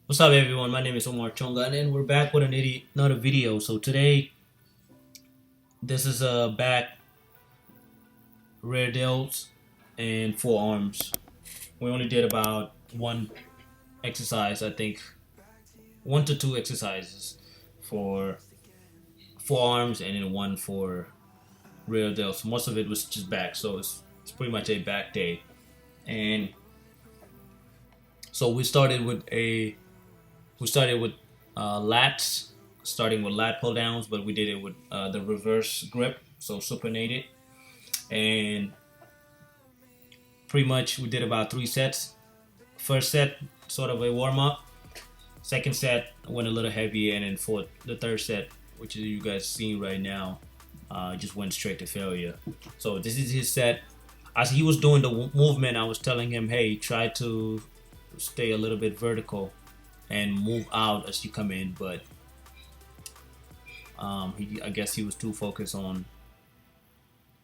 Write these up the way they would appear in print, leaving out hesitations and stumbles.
What's up, everyone? My name is Omar Thiongane, and we're back with another video. So today, this is a back, rear delts, and forearms. We only did about one exercise, I think, 1 to 2 exercises for forearms, and then one for rear delts. Most of it was just back, so it's pretty much a back day. And so we started with lats, starting with lat pull downs, but we did it with the reverse grip, so supinated. And pretty much we did about 3 sets. First set, sort of a warm up. Second set went a little heavier, and then for the third set, which is you guys seeing right now, just went straight to failure. So this is his set. As he was doing the movement, I was telling him, hey, try to stay a little bit vertical and move out as you come in, but I guess he was too focused on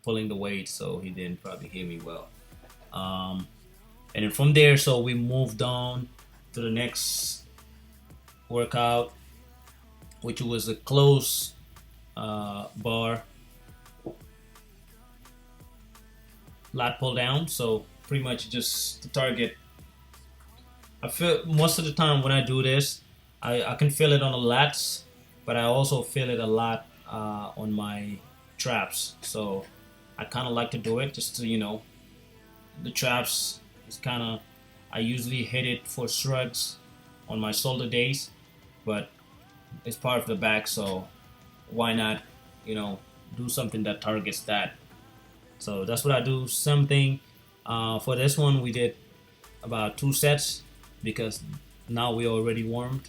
pulling the weight, so he didn't probably hear me well. And then from there, so we moved on to the next workout, which was a close bar lat pull down. So pretty much just the target. I feel most of the time when I do this, I can feel it on the lats, but I also feel it a lot on my traps. So I kind of like to do it just to, the traps is kind of, I usually hit it for shrugs on my shoulder days, but it's part of the back, so why not, do something that targets that. So that's what I do. Something for this one, we did about 2 sets because now we already warmed.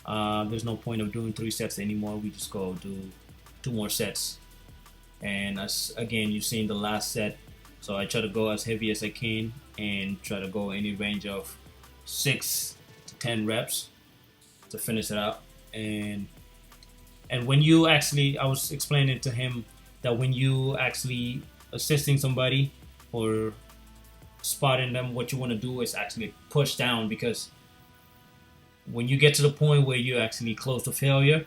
There's no point of doing 3 sets anymore. We just go do 2 more sets. And as again, you've seen the last set. So I try to go as heavy as I can and try to go any range of 6 to 10 reps to finish it out. And when you actually, I was explaining to him that when you actually assisting somebody or spotting them, what you want to do is actually push down, because when you get to the point where you're actually close to failure,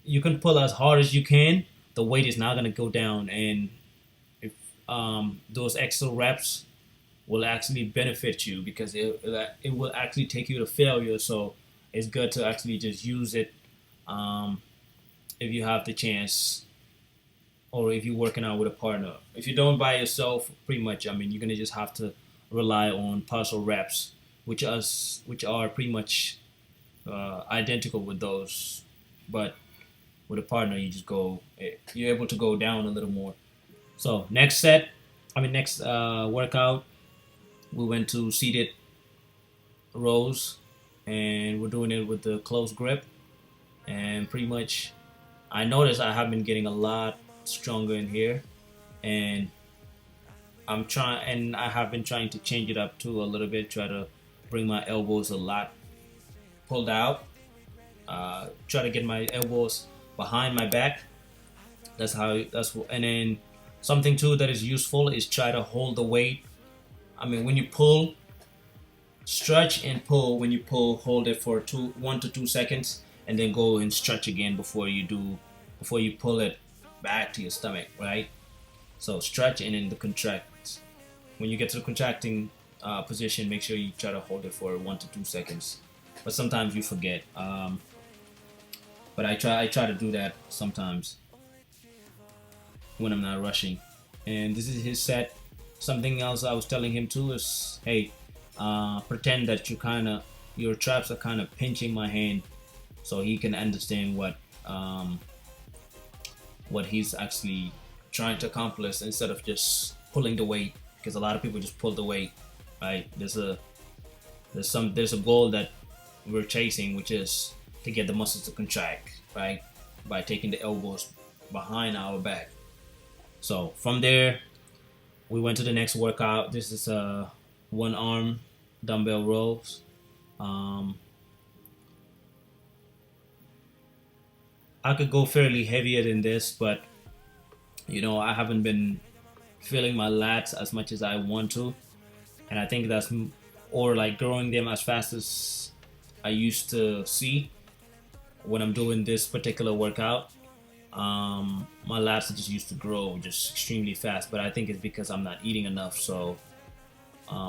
you can pull as hard as you can. The weight is not going to go down, and if those extra reps will actually benefit you because it will actually take you to failure. So it's good to actually just use it if you have the chance, or if you're working out with a partner. If you don't by yourself, pretty much, I mean, you're gonna just have to rely on partial reps, which are pretty much identical with those. But with a partner, you're able to go down a little more. So next workout, we went to seated rows, and we're doing it with the close grip. And pretty much, I noticed I have been getting a lot stronger in here, and I have been trying to change it up too a little bit. Try to bring my elbows a lot pulled out. Try to get my elbows behind my back. And then something too that is useful is try to hold the weight. I mean, when you pull, stretch and pull. When you pull, hold it for 1 to 2 seconds, and then go and stretch again before you pull it back to your stomach, right? So stretch and then the contract. When you get to the contracting position, make sure you try to hold it for 1 to 2 seconds. But sometimes you forget. But I try to do that sometimes when I'm not rushing. And this is his set. Something else I was telling him too is, hey, pretend that your traps are kind of pinching my hand, so he can understand what he's actually trying to accomplish instead of just pulling the weight. Because a lot of people just pull the weight, right? There's a goal that we're chasing, which is to get the muscles to contract, right? By taking the elbows behind our back. So from there, we went to the next workout. This is one arm dumbbell rows. I could go fairly heavier than this, but I haven't been feeling my lats as much as I want to, and I think or like growing them as fast as I used to see when I'm doing this particular workout. My lats just used to grow just extremely fast, but I think it's because I'm not eating enough. So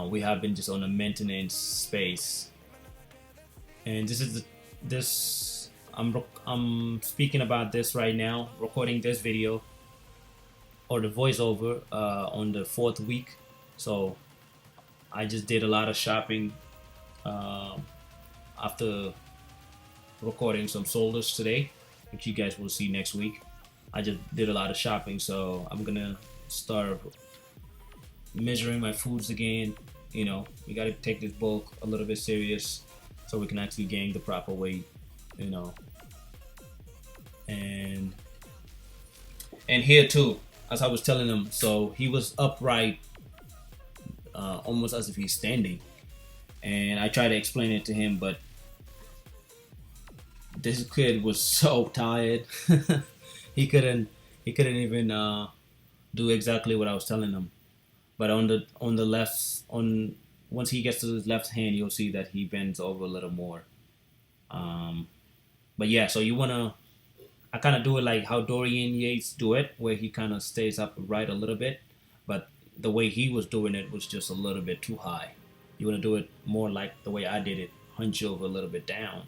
we have been just on a maintenance space, and this I'm speaking about this right now, recording this video or the voiceover on the fourth week. So I just did a lot of shopping after recording some shoulders today, which you guys will see next week. I just did a lot of shopping, so I'm gonna start measuring my foods again. You know, we gotta take this bulk a little bit serious so we can actually gain the proper weight. You know, and here too, as I was telling him, so he was upright, almost as if he's standing, and I tried to explain it to him, but this kid was so tired. he couldn't even do exactly what I was telling him. But on the left, on once he gets to his left hand, you'll see that he bends over a little more. But yeah, so you wanna, I kind of do it like how Dorian Yates do it, where he kind of stays upright a little bit, but the way he was doing it was just a little bit too high. You want to do it more like the way I did it, hunch over a little bit down,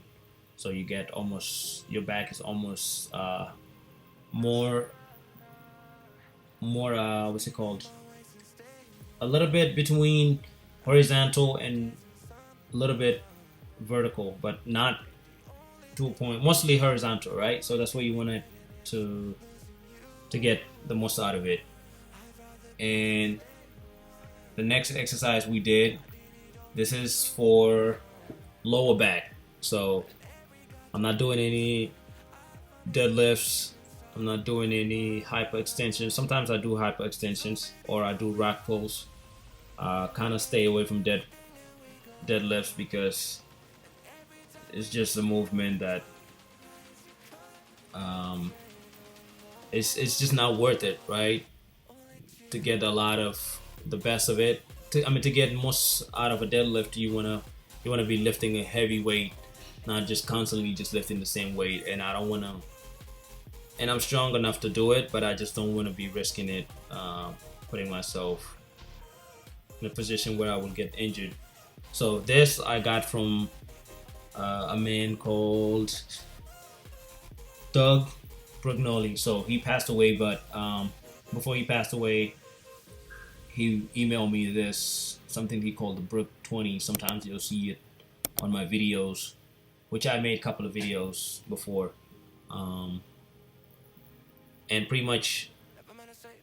so you get almost, your back is almost more what's it called? A little bit between horizontal and a little bit vertical, but not to a point. Mostly horizontal, right? So that's where you want it to get the most out of it. And the next exercise we did, this is for lower back. So I'm not doing any deadlifts. I'm not doing any hyperextensions. Sometimes I do hyperextensions or I do rack pulls. Kind of stay away from deadlifts because it's just a movement that it's just not worth it, right? To get a lot of the best of it, to get most out of a deadlift, you wanna be lifting a heavy weight, not just constantly just lifting the same weight. And I don't wanna, and I'm strong enough to do it, but I just don't want to be risking it, putting myself in a position where I would get injured. So this I got from a man called Doug Brugnoli. So he passed away, but before he passed away, he emailed me this, something he called the Brook 20. Sometimes you'll see it on my videos, which I made a couple of videos before. And pretty much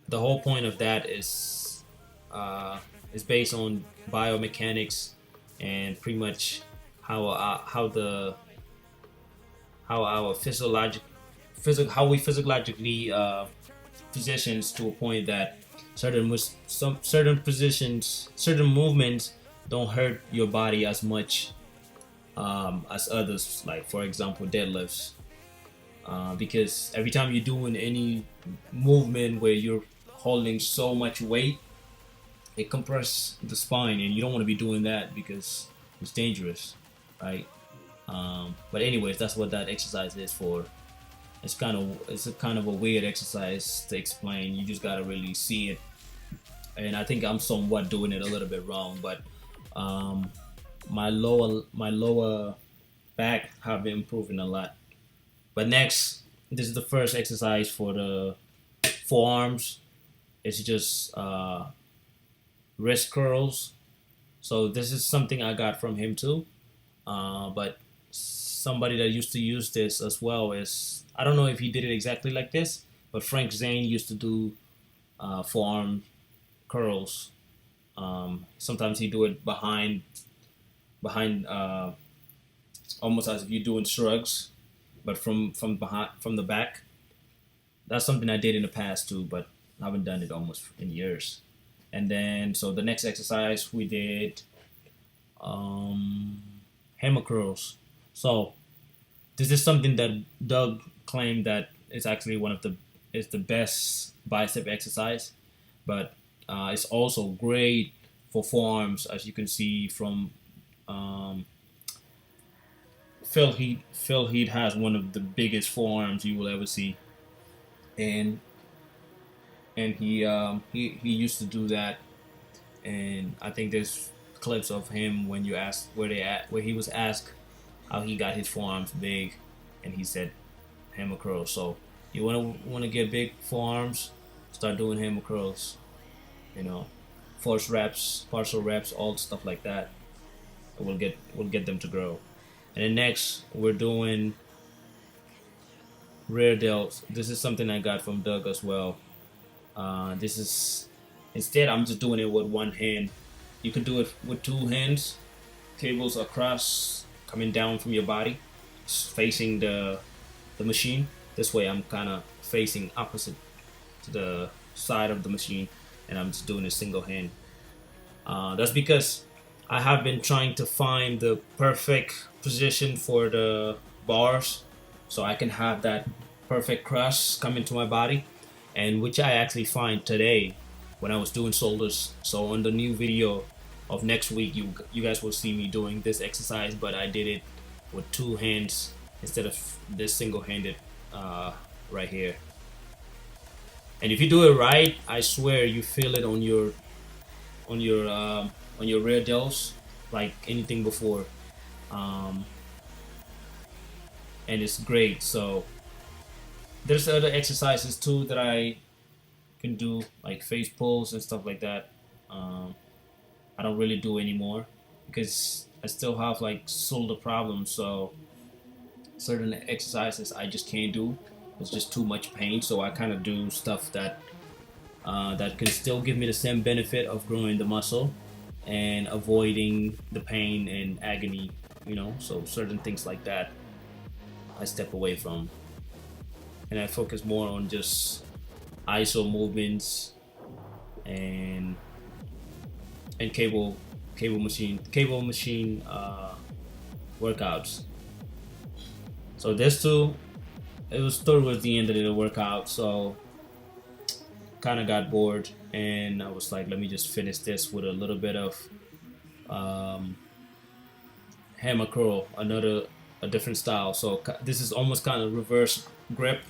the whole point of that is based on biomechanics and pretty much how our how we physiologically positions to a point that certain positions, certain movements don't hurt your body as much as others. Like for example, deadlifts. Because every time you're doing any movement where you're holding so much weight, it compresses the spine, and you don't want to be doing that because it's dangerous, right? But anyways, that's what that exercise is for. It's a kind of a weird exercise to explain. You just gotta really see it, and I think I'm somewhat doing it a little bit wrong. But my lower back have been improving a lot. But next, this is the first exercise for the forearms. It's just wrist curls. So this is something I got from him too. But somebody that used to use this as well is, I don't know if he did it exactly like this, but Frank Zane used to do forearm curls. Sometimes he do it behind, almost as if you're doing shrugs, but from the back. That's something I did in the past too, but I haven't done it almost in years. And then, so the next exercise we did hammer curls. So this is something that Doug claimed that it's actually it's the best bicep exercise, but it's also great for forearms, as you can see from Um, Phil Heath has one of the biggest forearms you will ever see, and he used to do that. And I think there's clips of him when you ask where he was asked how he got his forearms big, and he said hammer curls. So you wanna get big forearms, start doing hammer curls. You know, force reps, partial reps, all stuff like that. Will get them to grow. And then next we're doing rear delts. This is something I got from Doug as well. This is instead I'm just doing it with one hand. You can do it with two hands. Cables across, coming down from your body, facing the machine. This way I'm kind of facing opposite to the side of the machine, and I'm just doing a single hand. That's because I have been trying to find the perfect position for the bars so I can have that perfect crush come into my body, and which I actually find today when I was doing shoulders. So on the new video of next week, you guys will see me doing this exercise, but I did it with two hands instead of this single-handed right here. And if you do it right, I swear you feel it on your rear delts like anything before, um, and it's great. So there's other exercises too that I can do, like face pulls and stuff like that. I don't really do anymore because I still have like shoulder problems. So certain exercises I just can't do. It's just too much pain. So I kind of do stuff that can still give me the same benefit of growing the muscle and avoiding the pain and agony. So certain things like that I step away from, and I focus more on just ISO movements and cable machine workouts. So this too, it was towards the end of the workout, so kind of got bored, and I was like, let me just finish this with a little bit of um, hammer curl, a different style. So this is almost kind of reverse grip.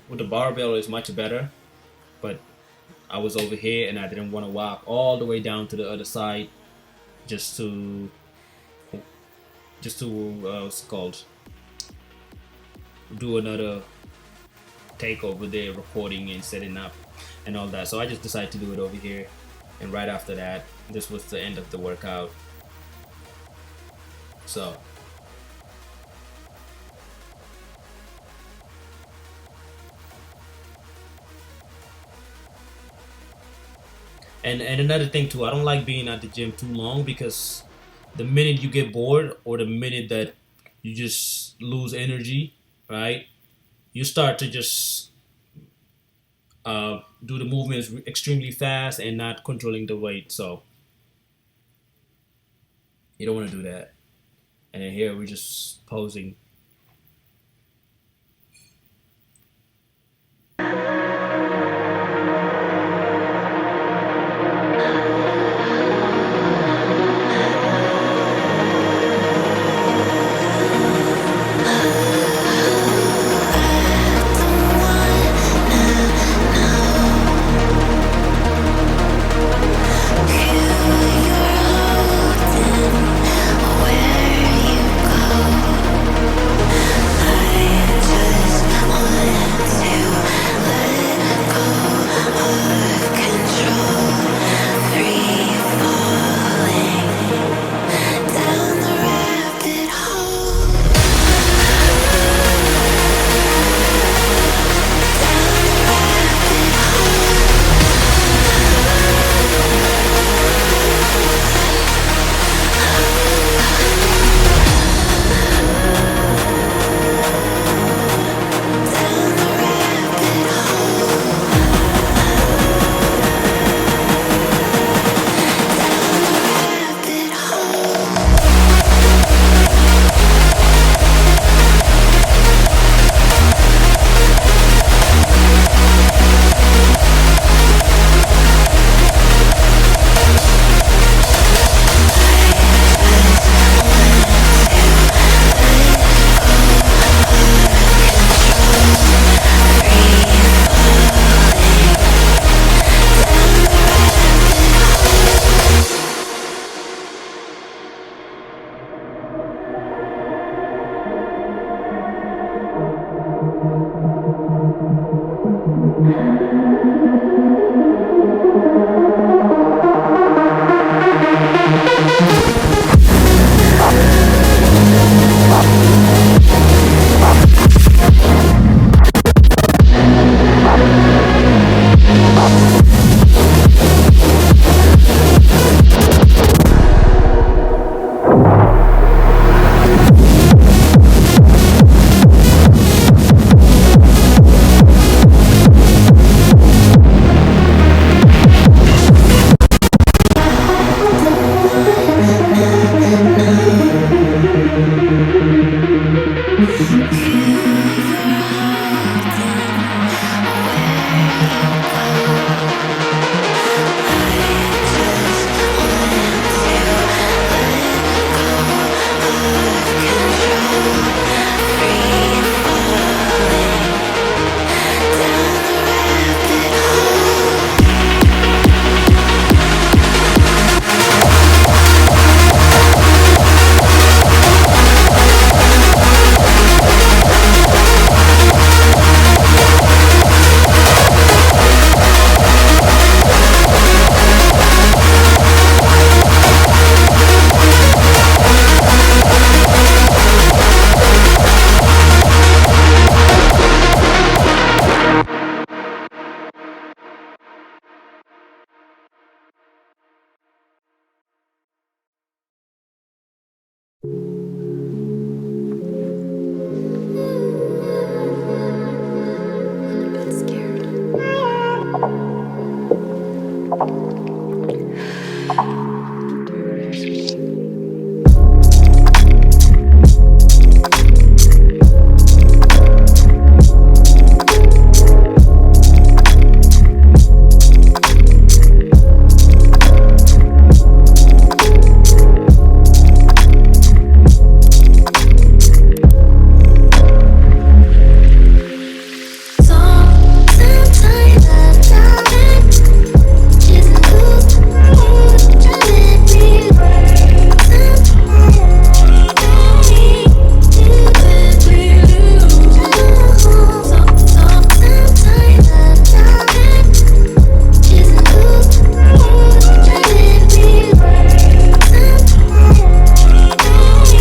With the barbell is much better, but I was over here and I didn't want to walk all the way down to the other side just to what's it called, do another take over there, recording and setting up and all that. So I just decided to do it over here, and right after that, this was the end of the workout. So and another thing too, I don't like being at the gym too long, because the minute you get bored or the minute that you just lose energy, right? You start to just do the movements extremely fast and not controlling the weight. So you don't want to do that. And then here we're just posing